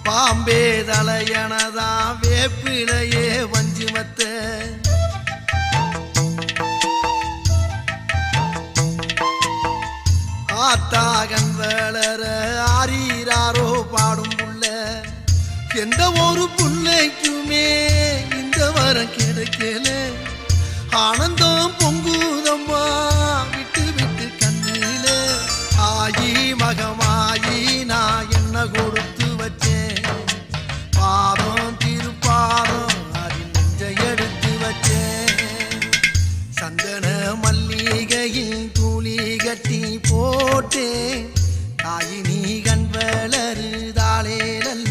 பாம்பே தலையனதா வேப்பிலையே வஞ்சிமத்த ஆத்தாகன் வளர ஆரீராரோ பாடும் புள்ள எந்த ஒரு புள்ளைக்குமே இந்த வரம் கிடைக்கல ஆனந்தம் பொங்குதம்மா விட்டு விட்டு கண்ணில ஆயி மகமாயி நான் என்ன கொடுத்து வச்சேன் பாதம் திருப்பாதம் அதில் நெஞ்ச எடுத்து வச்சேன் சந்தன மல்லிகையில் தூளி கட்டி போட்டேன் தாயி நீ கண் வளருதாளே நல்ல